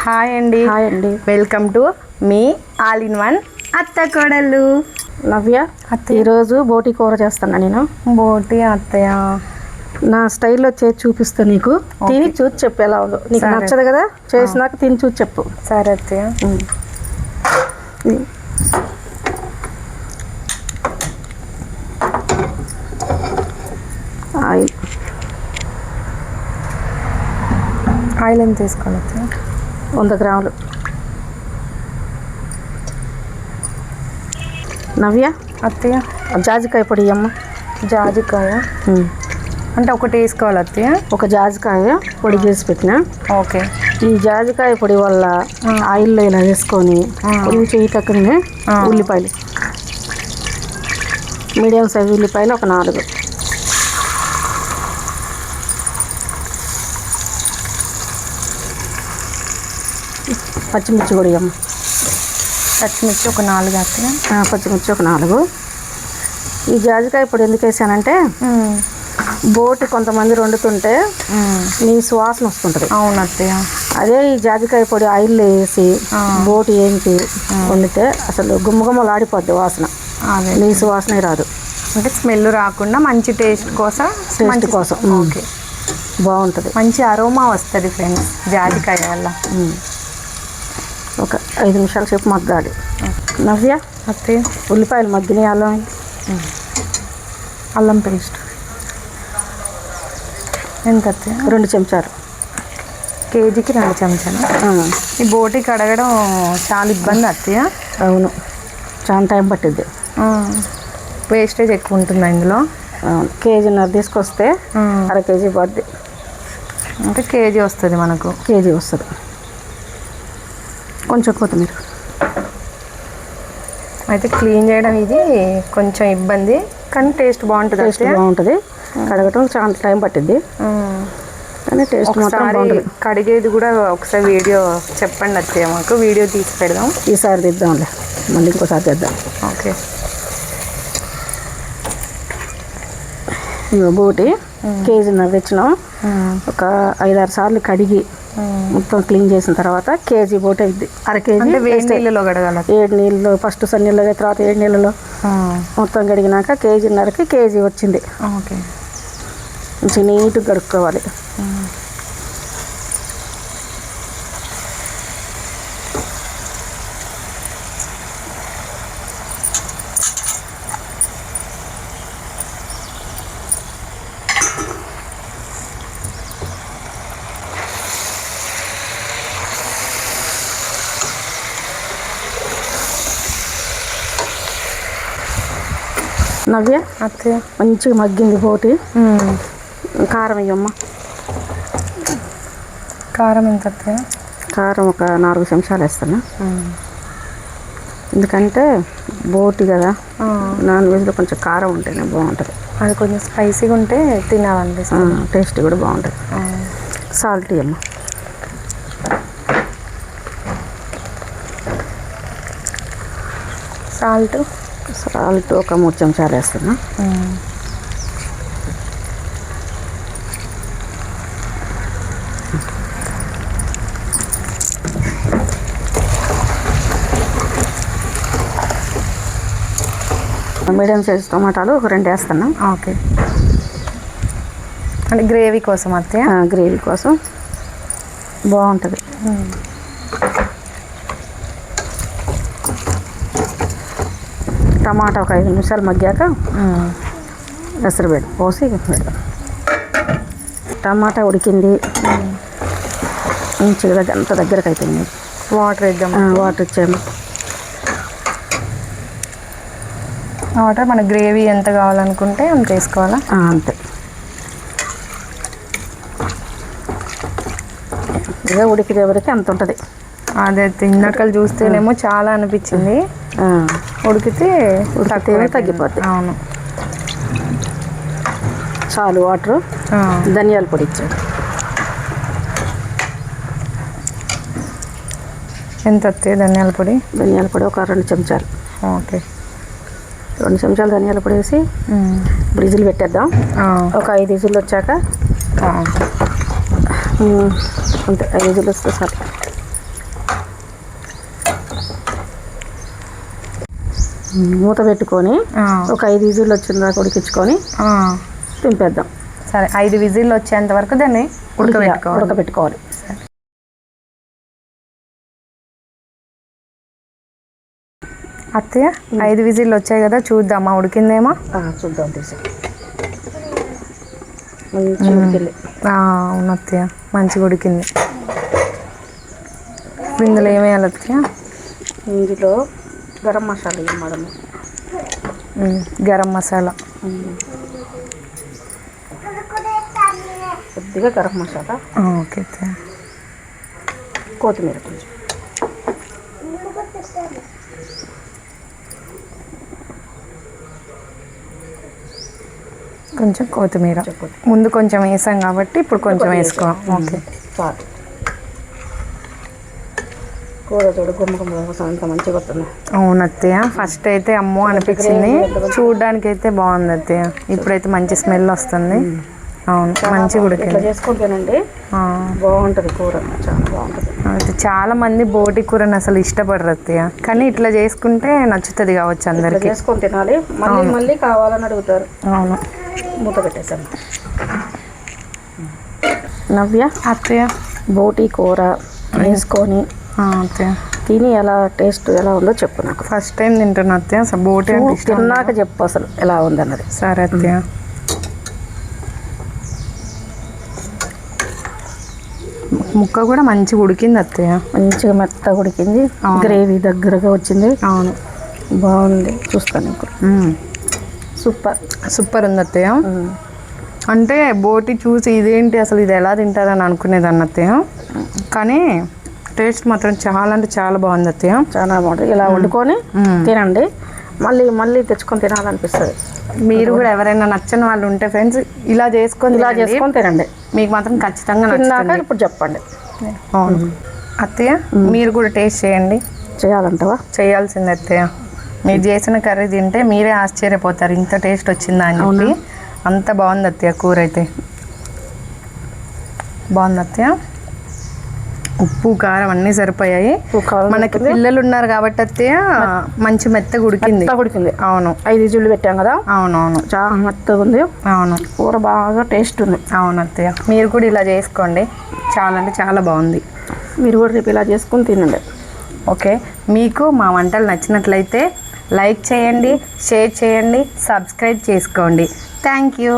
Hi అండి. Welcome to me all in one అత్త కోడలు. నవ్య, ఈరోజు బోటి కూర చేస్తాను నేను. బోటి అత్తయ్య నా స్టైల్లో చేసి చూపిస్తా నీకు. తిని చూసి చెప్పు ఎలా ఉందో. నీకు నచ్చదు కదా, చేసినాక తిని చూసి చెప్పు. సరే అత్తయ్య. ఆయిల్ ఎంత తీసుకోవాలి అత్తయ్య? 100 గ్రాములు. నవ్య అత్తయ్య, జాజికాయ పొడి అమ్మ. జాజికాయ అంటే ఒకటి వేసుకోవాలి అత్తయ్య? ఒక జాజికాయ పొడి చేసి పెట్టిన. ఓకే. ఈ జాజికాయ పొడి వల్ల ఆయిల్లో ఇలా వేసుకొని కొంచెం ఈ తక్కువనే ఉల్లిపాయలు, మీడియం సైజు ఉల్లిపాయలు ఒక 4, పచ్చిమిర్చి కూడా అమ్మ. పచ్చిమిర్చి ఒక 4 అత్తయ్య. పచ్చిమిర్చి ఒక 4. ఈ జాజికాయ పొడి ఎందుకు వేసానంటే బోటి కొంతమంది వండుతుంటే నీ సువాసన వస్తుంటుంది. అవును అత్తయ్య. అదే ఈ జాజికాయ పొడి ఆయిల్లో వేసి బోటి ఏంటి వండితే అసలు గుమ్మగుమ్మలాడిపోద్ది వాసన. నీ సువాసనే రాదు. అంటే స్మెల్ రాకుండా మంచి టేస్ట్ కోసం. ఓకే, బాగుంటుంది. మంచి అరోమా వస్తుంది ఫ్రెండ్స్ జాజికాయ వల్ల. ఒక 5 నిమిషాల సేపు మగ్గాలి. నవ్య అత్తయ్య, ఉల్లిపాయలు మగ్గినాయి. అల్లం పేస్ట్ ఎంత అత్తయ్య? 2 చెంచాలు. కేజీకి 2 చెంచాలు. ఈ బోటి కడగడం చాలా ఇబ్బంది అత్తయ్య. అవును, చాలా టైం పట్టిద్ది. వేస్టేజ్ ఎక్కువ ఉంటుంది ఇందులో. అవును, కేజీన్నర తీసుకొస్తే అర కేజీ పడుద్ది. అంటే కేజీ వస్తుంది మనకు. కేజీ వస్తుంది. కొంచెం కొత్తిమీర. అయితే క్లీన్ చేయడం ఇది కొంచెం ఇబ్బంది, కానీ టేస్ట్ బాగుంటుంది. టేస్ట్ బాగుంటుంది. కడగటం చాలా టైం పట్టిద్ది, కానీ టేస్ట్ మాత్రం బాగుంటుంది. కడిగేది కూడా ఒకసారి వీడియో చెప్పండి అత్తయ్య, మాకు వీడియో తీసి పెడదాం. ఈసారి తెద్దాంలే, మళ్ళీ ఇంకోసారి తెద్దాం. ఓకే. బోటి కేజీన్నర తెచ్చినాం. ఒక 5-6 సార్లు కడిగి మొత్తం క్లీన్ చేసిన తర్వాత కేజీ బోటి అయింది. అర కేజీ వేడి నీళ్ళలో కడగాలి. 7 నీళ్ళు ఫస్ట్ సన్నీళ్ళలో, తర్వాత 7 నీళ్ళలో మొత్తం కడిగినాక కేజీన్నరకి కేజీ వచ్చింది. ఓకే. కొంచెం నీట్గా కడుక్కోవాలి. నవ్య అత్తయ్య, మంచిగా మగ్గింది బోటి. కారం ఇవ్వమ్మ. కారం ఎంత అత్తయ్య? కారం ఒక 4 చెంచాలు వేస్తాను. ఎందుకంటే బోటి కదా, నాన్ వెజ్లో కొంచెం కారం ఉంటేనే బాగుంటుంది. అది కొంచెం స్పైసీగా ఉంటే తినాలనిపిస్తుంది. టేస్ట్ కూడా బాగుంటుంది. సాల్ట్ ఇవ్వమ్మ. సాల్ట్ ఒక 3 చెంచాలు వేస్తున్నా. మీడియం సైజ్ టమాటాలు ఒక 2 వేస్తున్నా. ఓకే. అంటే గ్రేవీ కోసం అత్తయ్య? గ్రేవీ కోసం బాగుంటుంది. టమాటా ఒక 5 నిమిషాలు మగ్గాక ఎసరుబెట్టి పోసి పెడదాం. టమాటా ఉడికింది, మంచిగా అంత దగ్గరకు అయిపోయింది. వాటర్ వేద్దాం. వాటర్ ఇచ్చాము. వాటర్ మన గ్రేవీ ఎంత కావాలనుకుంటే అంత వేసుకోవాలా? అంతే. ఇక ఉడికితే వరకు అంత ఉంటుంది. అదే ఇందాకలు చూస్తేనేమో చాలా అనిపించింది, ఉడికితే తగ్గిపోద్ది. అవును, చాలు వాటర్. ధనియాల పొడి ఇచ్చాడు. ఎంత వస్తాయి ధనియాల పొడి? ధనియాల పొడి ఒక 2 చెంచాలు. ఓకే. 2 చెంచాలు ధనియాల పొడి వేసి విజిల్ పెట్టేద్దాం. ఒక 5 విజిల్ వచ్చాక అంతే, 5 విజిల్ వస్తే సార్. మూత పెట్టుకొని ఒక 5 విజిల్లు వచ్చిన దాకా ఉడికించుకొని తింపేద్దాం. సరే, 5 విజిల్లు వచ్చేంత వరకు దాన్ని ఉడకబెట్టుకోవాలి. అత్తయ్య 5 విజిల్లు వచ్చాయి కదా, చూద్దామా ఉడికిందేమో. చూద్దాం తీసి. అవును అత్తయ్య, మంచిగా ఉడికింది. ఇందులో ఏమేయాలి అత్తయ్య? ఇందులో గరం మసాలా మేడం. గరం మసాలా కొద్దిగా గరం మసాలా. ఓకే అత్తయ్య. కొత్తిమీర కొంచెం కొత్తిమీర ముందు కొంచెం వేసాం కాబట్టి ఇప్పుడు కొంచెం వేసుకోవాలి. ఓకే, చాలు. కూర చూడు గుమ్మగుమ్మ మంచిగా వస్తుంది. అవును అత్తయ్య, ఫస్ట్ అయితే అమ్మో అనిపించింది, చూడడానికి అయితే బాగుంది అత్తయ్య. ఇప్పుడైతే మంచి స్మెల్ వస్తుంది. అవును, మంచిగా ఉడికింది. చేసుకొని తినండి, బాగుంటుంది కూర, చాలా బాగుంటుంది. అయితే చాలా మంది బోటి కూరని అసలు ఇష్టపడరు అత్తయ్య, కానీ ఇట్లా చేసుకుంటే నచ్చుతుంది కావచ్చు అందరికి. చేసుకొని తినాలి, మళ్ళీ మళ్ళీ కావాలని అడుగుతారు. అవును, మూత పెట్టేసాను. నవ్య, అత్తయ్య బోటి కూర వేసుకొని అత్తయ్య తిని టేస్ట్ ఎలా ఉందో చెప్పు నాకు. ఫస్ట్ టైం తింటున్నా అత్తయ్య, అసలు బోటి అంటే తిన్నాక చెప్పు అసలు ఎలా ఉందన్నది. సరే అత్తయ్య. ముక్క కూడా మంచిగా ఉడికింది అత్తయ్య, మంచిగా మెత్తగా ఉడికింది, గ్రేవీ దగ్గరగా వచ్చింది. అవును, బాగుంది. చూస్తాను ఇప్పుడు. సూపర్ ఉంది అత్తయ్య. అంటే బోటి చూసి ఇదేంటి అసలు ఇది ఎలా తింటారని అనుకునేదాన్ని అత్తయ్య, కానీ టేస్ట్ మాత్రం చాలా అంటే చాలా బాగుంది అత్తయ్య. చాలా బాగుంటుంది. ఇలా వండుకొని తినండి, మళ్ళీ mళ్ళీ తెచ్చుకొని తినాలనిపిస్తుంది. మీరు కూడా ఎవరైనా నచ్చని వాళ్ళు ఉంటే ఫ్రెండ్స్ ఇలా చేసుకొని తినండి, మీకు మాత్రం ఖచ్చితంగా నచ్చుతుంది. ఇప్పుడు చెప్పండి. అవును అత్తయ్య, మీరు కూడా టేస్ట్ చేయండి. చేయాలంటావా? చేయాల్సింది అత్తయ్య. మీరు చేసిన కర్రీ తింటే మీరే ఆశ్చర్యపోతారు, ఇంత టేస్ట్ వచ్చిందా అని చెప్పి. అంత బాగుంది అత్తయ్య, కూర అయితే బాగుంది అత్తయ్య. ఉప్పు కారం అన్నీ సరిపోయాయి. మనకి పిల్లలు ఉన్నారు కాబట్టి అత్తయ్య మంచి మెత్తగా ఉడికింది. అవును, 5 విజిల్లు పెట్టాం కదా. అవునవును, చాలా మెత్తగా ఉంది. అవును, కూర బాగా టేస్ట్ ఉంది. అవును అత్తయ్య, మీరు కూడా ఇలా చేసుకోండి, చాలా అంటే చాలా బాగుంది. మీరు కూడా రేపు ఇలా చేసుకొని తినండి. ఓకే, మీకు మా వంటలు నచ్చినట్లయితే లైక్ చేయండి, షేర్ చేయండి, సబ్స్క్రైబ్ చేసుకోండి. Thank you.